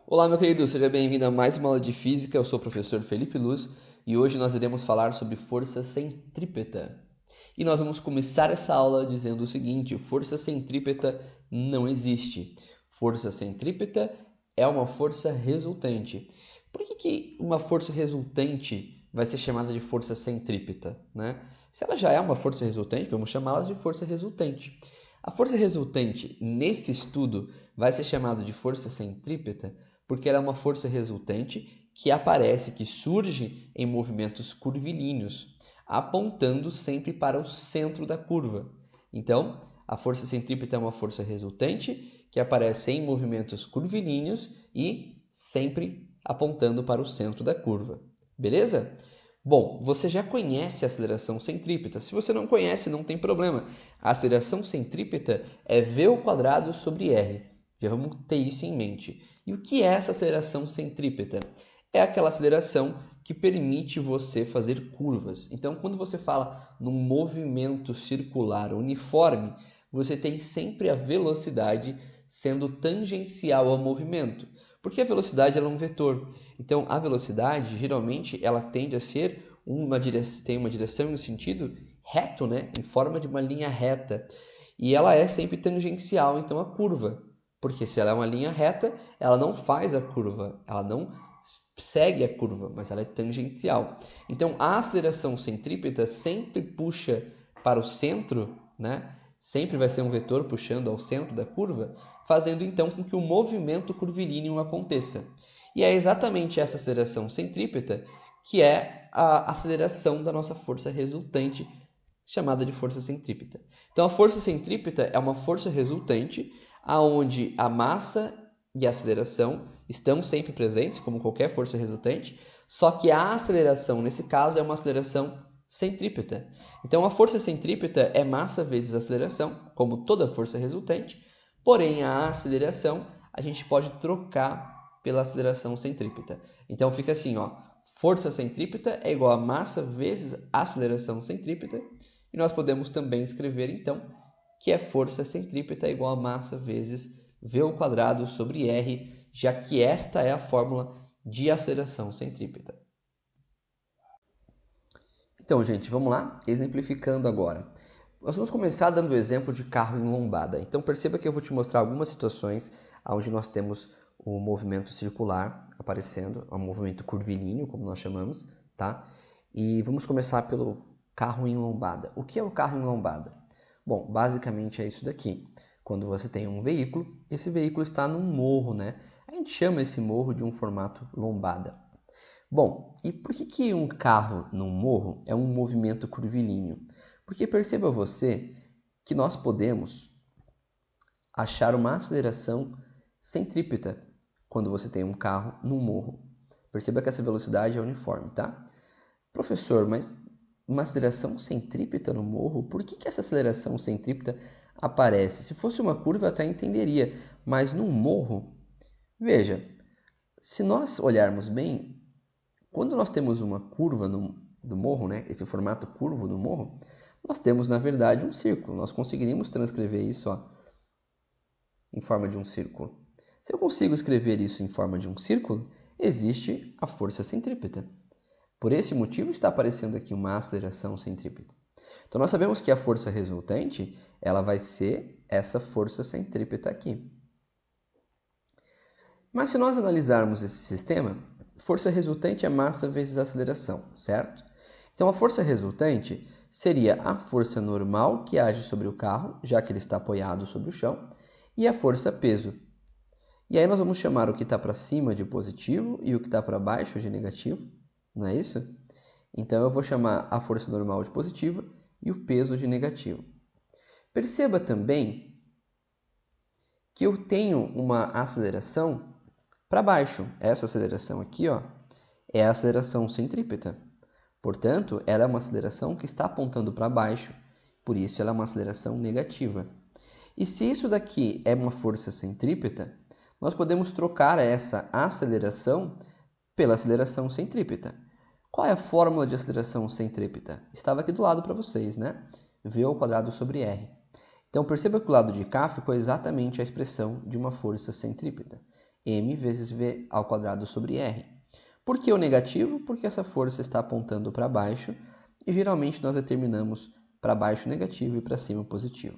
Olá, meu querido, seja bem-vindo a mais uma aula de física. Eu sou o professor Felipe Luz e hoje nós iremos falar sobre força centrípeta. E nós vamos começar essa aula dizendo o seguinte: força centrípeta não existe. Força centrípeta é uma força resultante. Por que uma força resultante vai ser chamada de força centrípeta, né? Se ela já é uma força resultante, vamos chamá-la de força resultante. A força resultante nesse estudo vai ser chamada de força centrípeta porque ela é uma força resultante que aparece, que surge em movimentos curvilíneos, apontando sempre para o centro da curva. Então, a força centrípeta é uma força resultante que aparece em movimentos curvilíneos e sempre apontando para o centro da curva. Beleza? Bom, você já conhece a aceleração centrípeta. Se você não conhece, não tem problema. A aceleração centrípeta é v² sobre r. Já vamos ter isso em mente. E o que é essa aceleração centrípeta? É aquela aceleração que permite você fazer curvas. Então, quando você fala num movimento circular uniforme, você tem sempre a velocidade sendo tangencial ao movimento, porque a velocidade ela é um vetor. Então, a velocidade geralmente ela tende a ser tem uma direção e um sentido reto, né? Em forma de uma linha reta. E ela é sempre tangencial, então, à curva. Porque se ela é uma linha reta, ela não faz a curva, ela não segue a curva, mas ela é tangencial. Então, a aceleração centrípeta sempre puxa para o centro, né? Sempre vai ser um vetor puxando ao centro da curva, fazendo então com que o movimento curvilíneo aconteça. E é exatamente essa aceleração centrípeta que é a aceleração da nossa força resultante, chamada de força centrípeta. Então, a força centrípeta é uma força resultante aonde a massa e a aceleração estão sempre presentes, como qualquer força resultante, só que a aceleração, nesse caso, é uma aceleração centrípeta. Então, a força centrípeta é massa vezes aceleração, como toda força resultante, porém, a aceleração a gente pode trocar pela aceleração centrípeta. Então, fica assim, ó, força centrípeta é igual a massa vezes aceleração centrípeta, e nós podemos também escrever, então, que é força centrípeta igual a massa vezes v² sobre r, já que esta é a fórmula de aceleração centrípeta. Então, gente, vamos lá? Exemplificando agora. Nós vamos começar dando o exemplo de carro em lombada. Então, perceba que eu vou te mostrar algumas situações onde nós temos o movimento circular aparecendo, o movimento curvilíneo, como nós chamamos, tá? E vamos começar pelo carro em lombada. O que é o carro em lombada? Bom, basicamente é isso daqui. Quando você tem um veículo, esse veículo está num morro, né? A gente chama esse morro de um formato lombada. Bom, e por que um carro num morro é um movimento curvilíneo? Porque perceba você que nós podemos achar uma aceleração centrípeta quando você tem um carro num morro. Perceba que essa velocidade é uniforme, tá? Professor, mas uma aceleração centrípeta no morro? Por que essa aceleração centrípeta aparece? Se fosse uma curva eu até entenderia, mas num morro, veja, se nós olharmos bem, quando nós temos uma curva do morro, né, esse formato curvo do morro, nós temos na verdade um círculo. Nós conseguiríamos transcrever isso em forma de um círculo. Se eu consigo escrever isso em forma de um círculo, existe a força centrípeta. Por esse motivo está aparecendo aqui uma aceleração centrípeta. Então nós sabemos que a força resultante ela vai ser essa força centrípeta aqui. Mas se nós analisarmos esse sistema, força resultante é massa vezes aceleração, certo? Então a força resultante seria a força normal que age sobre o carro, já que ele está apoiado sobre o chão, e a força peso. E aí nós vamos chamar o que está para cima de positivo e o que está para baixo de negativo, não é isso? Então eu vou chamar a força normal de positiva e o peso de negativo. Perceba também que eu tenho uma aceleração para baixo. Essa aceleração aqui, ó, é a aceleração centrípeta. Portanto, ela é uma aceleração que está apontando para baixo, por isso ela é uma aceleração negativa. E se isso daqui é uma força centrípeta, nós podemos trocar essa aceleração pela aceleração centrípeta. Qual é a fórmula de aceleração centrípeta? Estava aqui do lado para vocês, né? v² sobre r. Então perceba que o lado de cá ficou exatamente a expressão de uma força centrípeta. m vezes v ao quadrado sobre r. Por que o negativo? Porque essa força está apontando para baixo e geralmente nós determinamos para baixo negativo e para cima positivo.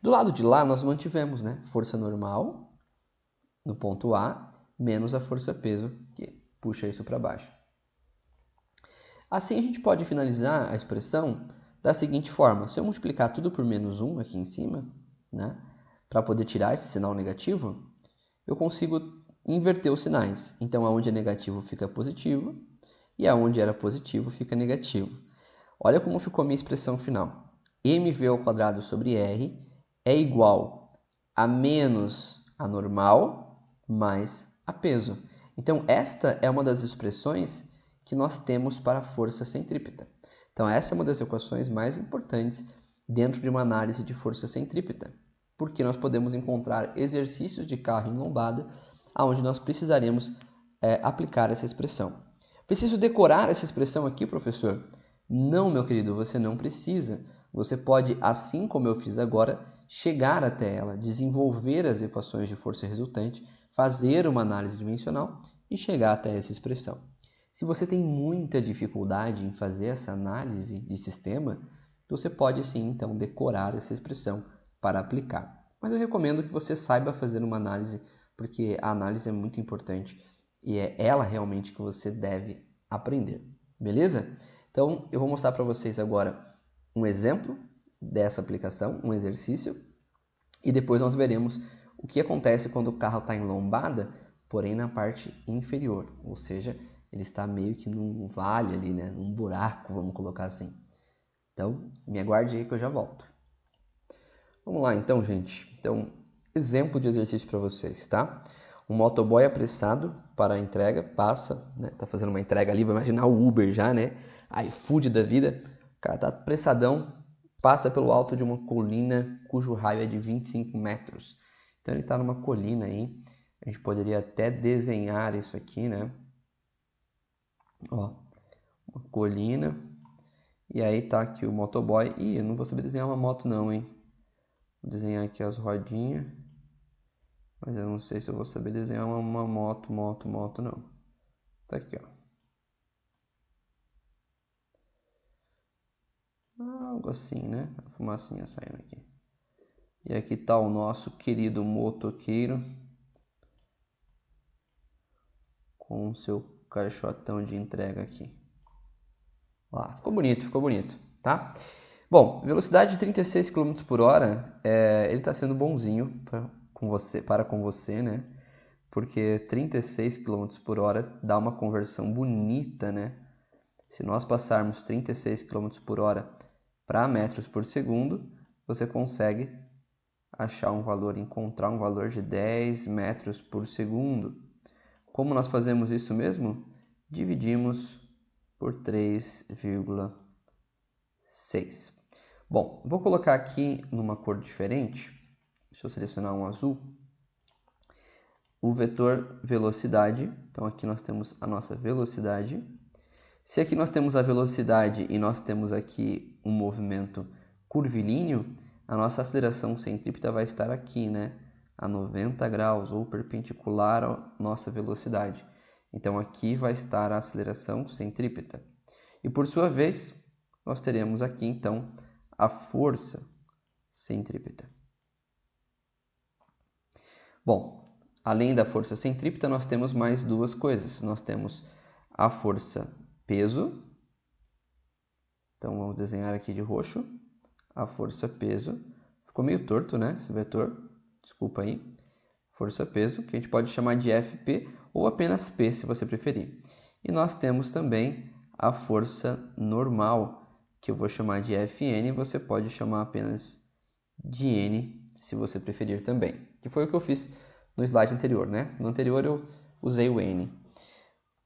Do lado de lá nós mantivemos, né? Força normal no ponto A menos a força peso que puxa isso para baixo. Assim a gente pode finalizar a expressão da seguinte forma: se eu multiplicar tudo por menos 1 aqui em cima, né, para poder tirar esse sinal negativo, eu consigo inverter os sinais. Então, aonde é negativo fica positivo e aonde era positivo fica negativo. Olha como ficou a minha expressão final. mv ao quadrado sobre r é igual a menos a normal mais a peso. Então, esta é uma das expressões que nós temos para a força centrípeta. Então, essa é uma das equações mais importantes dentro de uma análise de força centrípeta, porque nós podemos encontrar exercícios de carro em lombada onde nós precisaremos aplicar essa expressão. Preciso decorar essa expressão aqui, professor? Não, meu querido, você não precisa. Você pode, assim como eu fiz agora, chegar até ela, desenvolver as equações de força resultante, fazer uma análise dimensional e chegar até essa expressão. Se você tem muita dificuldade em fazer essa análise de sistema, você pode sim, então, decorar essa expressão para aplicar. Mas eu recomendo que você saiba fazer uma análise, porque a análise é muito importante e é ela realmente que você deve aprender. Beleza? Então, eu vou mostrar para vocês agora um exemplo dessa aplicação, um exercício, e depois nós veremos o que acontece quando o carro está em lombada, porém na parte inferior, ou seja, ele está meio que num vale ali, né? Num buraco, vamos colocar assim. Então, me aguarde aí que eu já volto. Vamos lá então, gente. Então, exemplo de exercício para vocês, tá? Um motoboy apressado para a entrega, passa, né? Tá fazendo uma entrega ali, vai imaginar o Uber já, né? iFood da vida. O cara tá apressadão, passa pelo alto de uma colina cujo raio é de 25 metros. Então ele tá numa colina aí. A gente poderia até desenhar isso aqui, né? Ó, uma colina. E aí tá aqui o motoboy. Ih, eu não vou saber desenhar uma moto não, hein? Vou desenhar aqui as rodinhas. Mas eu não sei se eu vou saber desenhar uma moto não. Tá aqui, ó. Algo assim, né? A fumacinha saindo aqui. E aqui tá o nosso querido motoqueiro com o seu caixotão de entrega aqui. Lá, ficou bonito, tá? Bom, velocidade de 36 km por hora, ele está sendo bonzinho para com você, né? Porque 36 km por hora dá uma conversão bonita, né? Se nós passarmos 36 km por hora para metros por segundo, você consegue achar um valor, encontrar um valor de 10 metros por segundo. Como nós fazemos isso mesmo? Dividimos por 3,6. Bom, vou colocar aqui numa cor diferente. Deixa eu selecionar um azul. O vetor velocidade. Então aqui nós temos a nossa velocidade. Se aqui nós temos a velocidade e nós temos aqui um movimento curvilíneo, a nossa aceleração centrípeta vai estar aqui, né? A 90 graus ou perpendicular à nossa velocidade. Então aqui vai estar a aceleração centrípeta. E por sua vez, nós teremos aqui então a força centrípeta. Bom, além da força centrípeta, nós temos mais duas coisas. Nós temos a força peso. Então vamos desenhar aqui de roxo a força peso. Ficou meio torto, né, esse vetor? Desculpa aí. Força peso, que a gente pode chamar de FP ou apenas P, se você preferir. E nós temos também a força normal, que eu vou chamar de Fn, você pode chamar apenas de N, se você preferir também. Que foi o que eu fiz no slide anterior, né? No anterior eu usei o N. O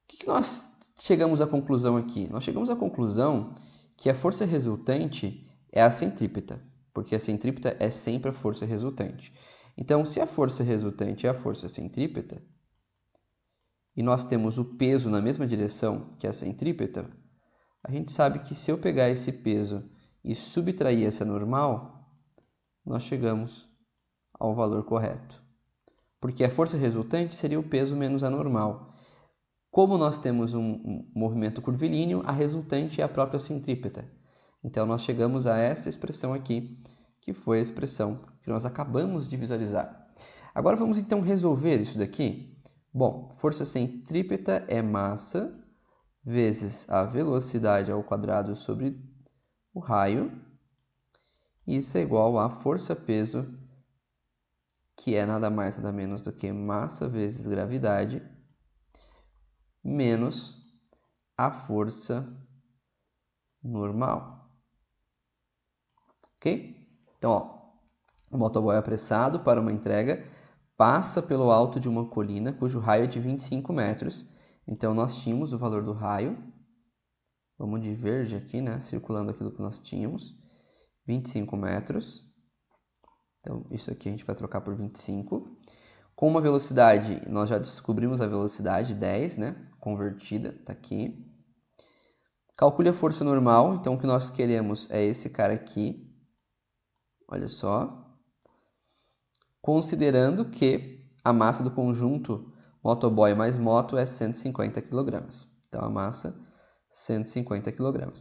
que nós chegamos à conclusão aqui? Nós chegamos à conclusão que a força resultante é a centrípeta, porque a centrípeta é sempre a força resultante. Então, se a força resultante é a força centrípeta, e nós temos o peso na mesma direção que a centrípeta, a gente sabe que se eu pegar esse peso e subtrair essa normal, nós chegamos ao valor correto. porque a força resultante seria o peso menos a normal. Como nós temos um movimento curvilíneo, a resultante é a própria centrípeta. Então, nós chegamos a esta expressão aqui, que foi a expressão que nós acabamos de visualizar. Agora, vamos então resolver isso daqui. Bom, força centrípeta é massa vezes a velocidade ao quadrado sobre o raio. Isso é igual a força-peso, que é nada mais nada menos do que massa vezes gravidade, menos a força normal. Ok? Então, ó, o motoboy apressado para uma entrega passa pelo alto de uma colina cujo raio é de 25 metros. Então, nós tínhamos o valor do raio. Vamos de verde aqui, né? Circulando aquilo que nós tínhamos. 25 metros. Então, isso aqui a gente vai trocar por 25. Com uma velocidade, nós já descobrimos a velocidade, 10, né? Convertida, tá aqui. Calcule a força normal. Então, o que nós queremos é esse cara aqui. Olha só. Considerando que a massa do conjunto motoboy mais moto é 150 kg. Então, a massa, 150 kg.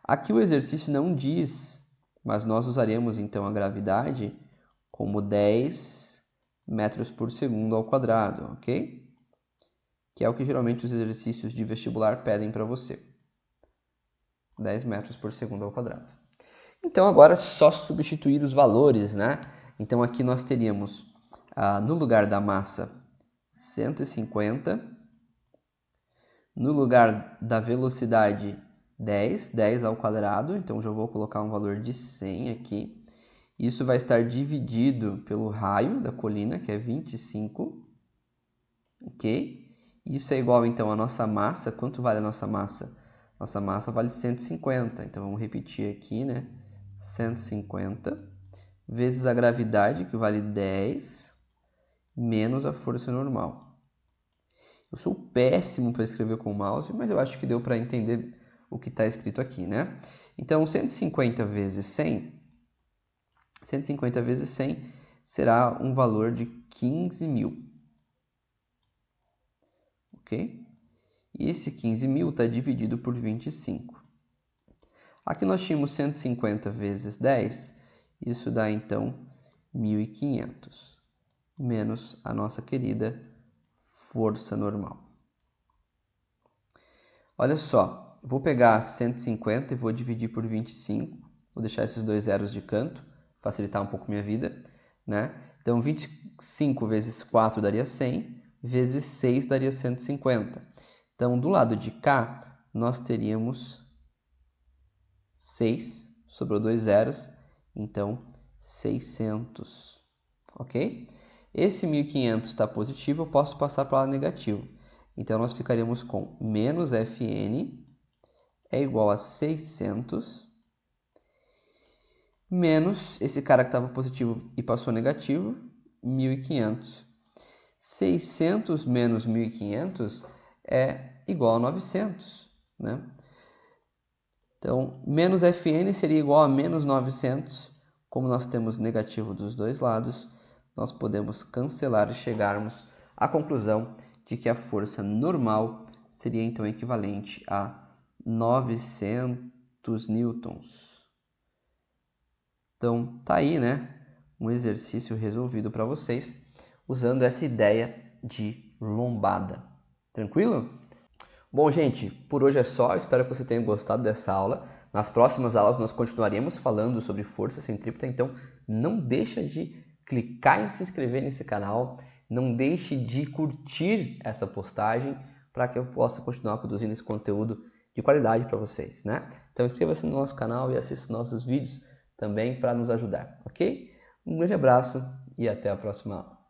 Aqui o exercício não diz, mas nós usaremos então a gravidade como 10 metros por segundo ao quadrado, ok? Que é o que geralmente os exercícios de vestibular pedem para você. 10 metros por segundo ao quadrado. Então, agora é só substituir os valores, né? Então, aqui nós teríamos, no lugar da massa, 150. No lugar da velocidade, 10 ao quadrado. Então, já vou colocar um valor de 100 aqui. Isso vai estar dividido pelo raio da colina, que é 25. Ok? Isso é igual, então, à nossa massa. Quanto vale a nossa massa? Nossa massa vale 150. Então, vamos repetir aqui, né? 150 vezes a gravidade, que vale 10, menos a força normal. Eu sou péssimo para escrever com o mouse, mas eu acho que deu para entender o que está escrito aqui, né? Então, 150 vezes 100, 150 vezes 100 será um valor de 15.000. Ok? E esse 15.000 está dividido por 25. Aqui nós tínhamos 150 vezes 10, isso dá então 1.500, menos a nossa querida força normal. Olha só, vou pegar 150 e vou dividir por 25, vou deixar esses dois zeros de canto, facilitar um pouco minha vida, né? Então 25 vezes 4 daria 100, vezes 6 daria 150. Então do lado de cá nós teríamos 6, sobrou dois zeros, então 600, ok? Esse 1.500 está positivo, eu posso passar para o lado negativo. Então, nós ficaríamos com menos Fn é igual a 600, menos esse cara que estava positivo e passou negativo, 1.500. 600 menos 1.500 é igual a 900, né? Então, menos Fn seria igual a menos 900. Como nós temos negativo dos dois lados, nós podemos cancelar e chegarmos à conclusão de que a força normal seria então equivalente a 900 newtons. Então, tá aí, né? Um exercício resolvido para vocês, usando essa ideia de lombada. Tranquilo? Bom, gente, por hoje é só. Espero que você tenha gostado dessa aula. Nas próximas aulas nós continuaremos falando sobre força centrípeta, então não deixa de clicar em se inscrever nesse canal, não deixe de curtir essa postagem para que eu possa continuar produzindo esse conteúdo de qualidade para vocês, né? Então inscreva-se no nosso canal e assista nossos vídeos também para nos ajudar, ok? Um grande abraço e até a próxima aula.